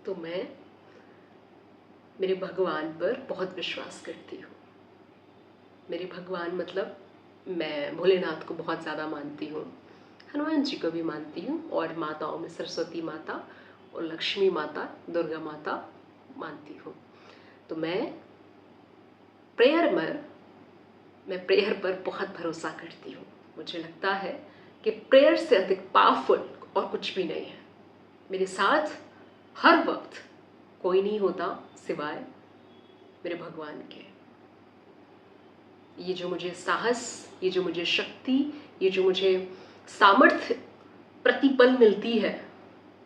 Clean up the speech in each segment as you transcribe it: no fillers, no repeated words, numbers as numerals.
तो मैं मेरे भगवान पर बहुत विश्वास करती हूँ। मेरे भगवान मतलब मैं भोलेनाथ को बहुत ज़्यादा मानती हूँ, हनुमान जी को भी मानती हूँ, और माताओं में सरस्वती माता और लक्ष्मी माता, दुर्गा माता मानती हूँ। तो मैं प्रेयर पर बहुत भरोसा करती हूँ। मुझे लगता है कि प्रेयर से अधिक पावरफुल और कुछ भी नहीं है। मेरे साथ हर वक्त कोई नहीं होता सिवाय मेरे भगवान के। ये जो मुझे साहस, ये जो मुझे शक्ति, ये जो मुझे सामर्थ्य प्रतिपल मिलती है,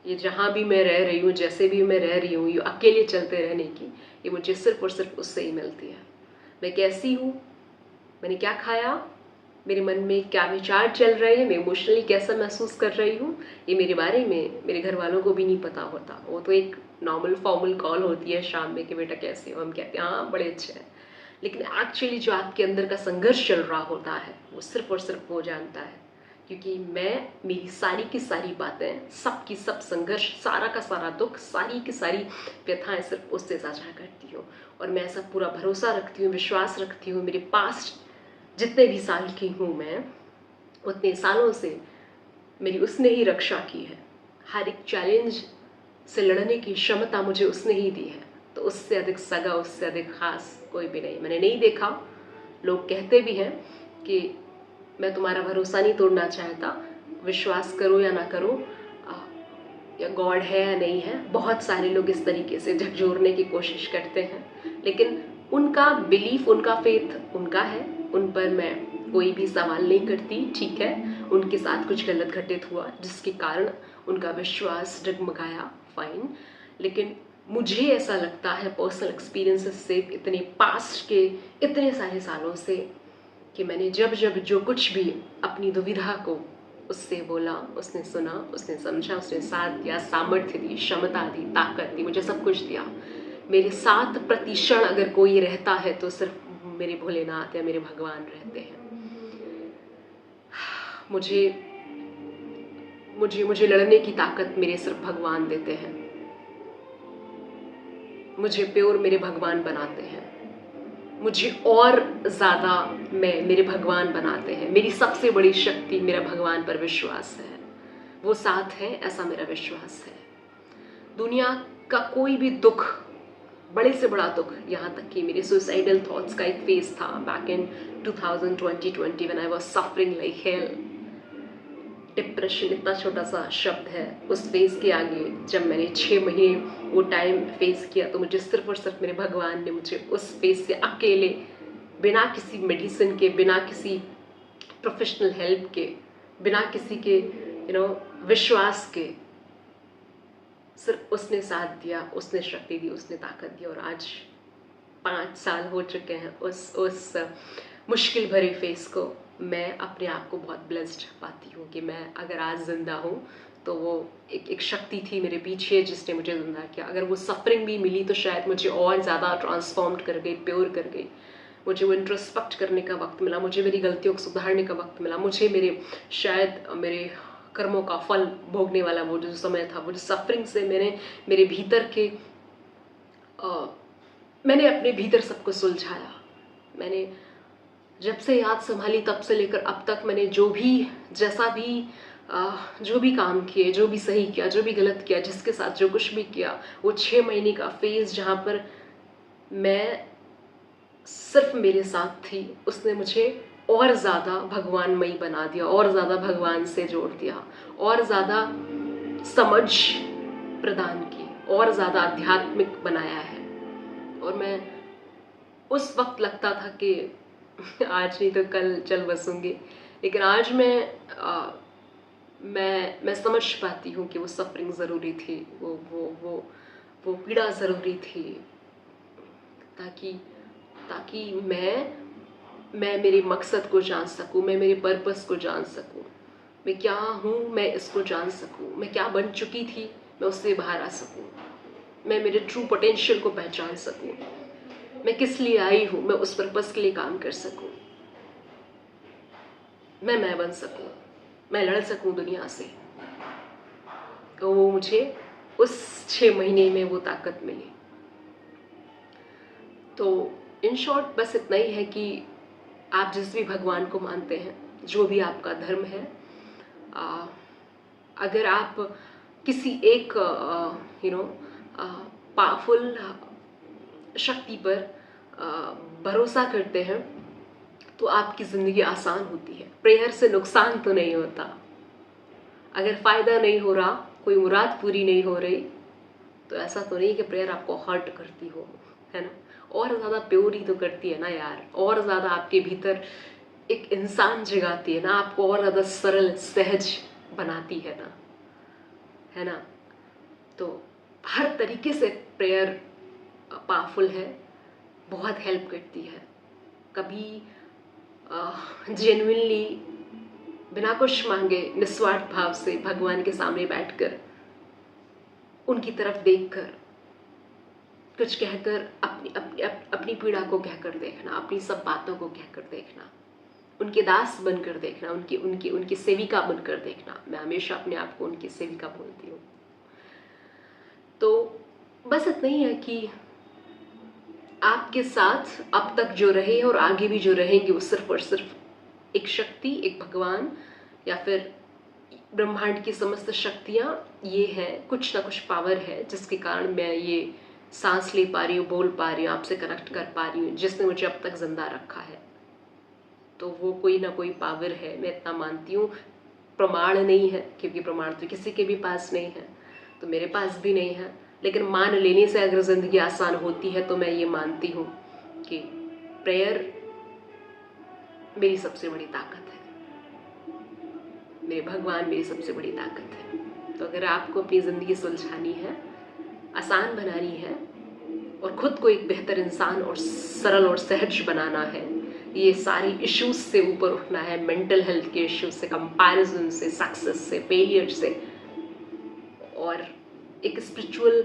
ये जहाँ भी मैं रह रही हूँ, जैसे भी मैं रह रही हूँ, ये अकेले चलते रहने की, ये मुझे सिर्फ और सिर्फ उससे ही मिलती है। मैं कैसी हूँ, मैंने क्या खाया, मेरे मन में क्या विचार चल रहे हैं, मैं इमोशनली कैसा महसूस कर रही हूँ, ये मेरे बारे में मेरे घर वालों को भी नहीं पता होता। वो तो एक नॉर्मल फॉर्मल कॉल होती है शाम में कि बेटा कैसे हो, हम कहते हैं हाँ बड़े अच्छे हैं, लेकिन एक्चुअली जो आपके अंदर का संघर्ष चल रहा होता है वो सिर्फ और सिर्फ वो जानता है। क्योंकि मैं मेरी सारी की सारी बातें, सब की सब संघर्ष, सारा का सारा दुख, सारी की सारी व्यथाएं सिर्फ उससे साझा करती हूँ। और मैं ऐसा पूरा भरोसा रखती हूँ, विश्वास रखती हूँ, मेरे पास्ट जितने भी साल की हूँ मैं, उतने सालों से मेरी उसने ही रक्षा की है। हर एक चैलेंज से लड़ने की क्षमता मुझे उसने ही दी है। तो उससे अधिक सगा, उससे अधिक खास कोई भी नहीं। मैंने नहीं देखा, लोग कहते भी हैं कि मैं तुम्हारा भरोसा नहीं तोड़ना चाहता, विश्वास करो या ना करो, या गॉड है या नहीं है। बहुत सारे लोग इस तरीके से झकझोरने की कोशिश करते हैं, लेकिन उनका बिलीफ, उनका फेथ उनका है, उन पर मैं कोई भी सवाल नहीं करती। ठीक है, उनके साथ कुछ गलत घटित हुआ जिसके कारण उनका विश्वास डगमगाया, फाइन। लेकिन मुझे ऐसा लगता है पर्सनल एक्सपीरियंसेस से, इतने पास्ट के इतने सारे सालों से, कि मैंने जब जब जो कुछ भी अपनी दुविधा को उससे बोला, उसने सुना, उसने समझा, उसने साथ दिया, सामर्थ्य दी, क्षमता दी, ताकत दी, मुझे सब कुछ दिया। मेरे साथ प्रतिक्षण अगर कोई रहता है तो सिर्फ मेरे भोलेनाथ या मेरे भगवान रहते हैं। मुझे मुझे मुझे लड़ने की ताकत मेरे सिर्फ भगवान देते हैं। मुझे प्योर मेरे भगवान बनाते हैं। मुझे और ज़्यादा मेरे भगवान बनाते हैं। मेरी सबसे बड़ी शक्ति मेरा भगवान पर विश्वास है। वो साथ है, ऐसा मेरा विश्वास है। दुनिया का कोई भी दुख, बड़े से बड़ा दुख, यहाँ तक कि मेरे सुसाइडल थॉट्स का एक फेज था back in 2020 when I was suffering like hell. Depression इतना छोटा सा शब्द है, उस फेज के आगे जब मैंने 6 महीने वो टाइम फेस किया, तो मुझे सिर्फ और सिर्फ मेरे भगवान ने मुझे उस फेज से अकेले, बिना किसी मेडिसिन के, बिना किसी प्रोफेशनल हेल्प के, बिना किसी के विश्वास के, सिर्फ उसने साथ दिया, उसने शक्ति दी, उसने ताकत दी। और आज 5 साल हो चुके हैं उस मुश्किल भरे फेस को। मैं अपने आप को बहुत ब्लेस्ड पाती हूँ कि मैं अगर आज जिंदा हूँ तो वो एक शक्ति थी मेरे पीछे जिसने मुझे जिंदा किया। अगर वो सफरिंग भी मिली तो शायद मुझे और ज़्यादा ट्रांसफॉर्म्ड कर गई, प्योर कर गई। मुझे वो इंट्रोस्पेक्ट करने का वक्त मिला, मुझे मेरी गलतियों को सुधारने का वक्त मिला, मुझे मेरे कर्मों का फल भोगने वाला वो जो समय था, वो जो सफरिंग से मेरे भीतर के मैंने अपने भीतर सबको सुलझाया। मैंने जब से याद संभाली तब से लेकर अब तक मैंने जो भी काम किए, जो भी सही किया, जो भी गलत किया, जिसके साथ जो कुछ भी किया, वो 6 महीने का फेज जहाँ पर मैं सिर्फ मेरे साथ थी, उसने मुझे और ज़्यादा भगवानमयी बना दिया, और ज़्यादा भगवान से जोड़ दिया, और ज़्यादा समझ प्रदान की, और ज़्यादा आध्यात्मिक बनाया है। और मैं उस वक्त लगता था कि आज नहीं तो कल चल बसूंगी, लेकिन आज मैं समझ पाती हूँ कि वो सफरिंग ज़रूरी थी, वो पीड़ा ज़रूरी थी, ताकि मैं मेरे मकसद को जान सकूँ, मैं मेरे पर्पस को जान सकूँ, मैं क्या हूँ मैं इसको जान सकूँ, मैं क्या बन चुकी थी मैं उससे बाहर आ सकूँ, मैं मेरे ट्रू पोटेंशियल को पहचान सकूँ, मैं किस लिए आई हूँ मैं उस पर्पस के लिए काम कर सकूँ, मैं बन सकूँ, मैं लड़ सकूँ दुनिया से। तो वो मुझे उस 6 महीने में वो ताकत मिली। तो इन शॉर्ट बस इतना ही है कि आप जिस भी भगवान को मानते हैं, जो भी आपका धर्म है, अगर आप किसी एक पावरफुल शक्ति पर भरोसा करते हैं तो आपकी ज़िंदगी आसान होती है। प्रेयर से नुकसान तो नहीं होता। अगर फ़ायदा नहीं हो रहा, कोई मुराद पूरी नहीं हो रही, तो ऐसा तो नहीं कि प्रेयर आपको हर्ट करती हो, है ना। और ज़्यादा प्योर ही तो करती है ना यार, और ज़्यादा आपके भीतर एक इंसान जगाती है ना, आपको और ज़्यादा सरल सहज बनाती है ना, है ना। तो हर तरीके से प्रेयर पावरफुल है, बहुत हेल्प करती है। कभी जेन्युइनली बिना कुछ मांगे निस्वार्थ भाव से भगवान के सामने बैठकर, उनकी तरफ देखकर, कुछ कहकर, अपनी पीड़ा को कहकर देखना, अपनी सब बातों को कहकर देखना, उनके दास बनकर देखना, उनकी सेविका बनकर देखना। मैं हमेशा अपने आप को उनकी सेविका बोलती हूँ। तो बस इतना ही है कि आपके साथ अब तक जो रहे और आगे भी जो रहेंगे वो सिर्फ और सिर्फ एक शक्ति, एक भगवान या फिर ब्रह्मांड की समस्त शक्तियाँ ये हैं, कुछ ना कुछ पावर है जिसके कारण मैं ये सांस ले पा रही हूँ, बोल पा रही हूँ, आपसे कनेक्ट कर पा रही हूँ, जिसने मुझे अब तक जिंदा रखा है। तो वो कोई ना कोई पावर है, मैं इतना मानती हूँ। प्रमाण नहीं है, क्योंकि प्रमाण तो किसी के भी पास नहीं है, तो मेरे पास भी नहीं है, लेकिन मान लेने से अगर ज़िंदगी आसान होती है तो मैं ये मानती हूँ कि प्रेयर मेरी सबसे बड़ी ताकत है, मेरे भगवान मेरी सबसे बड़ी ताकत है। तो अगर आपको अपनी ज़िंदगी सुलझानी है, आसान बनानी है और ख़ुद को एक बेहतर इंसान और सरल और सहज बनाना है, ये सारी इश्यूज से ऊपर उठना है, मेंटल हेल्थ के इश्यूज से, कंपैरिजन से, सक्सेस से, फेलियर से, और एक स्पिरिचुअल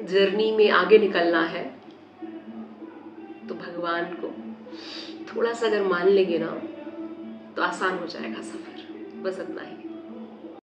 जर्नी में आगे निकलना है, तो भगवान को थोड़ा सा अगर मान लेंगे ना तो आसान हो जाएगा सफ़र। बस इतना ही।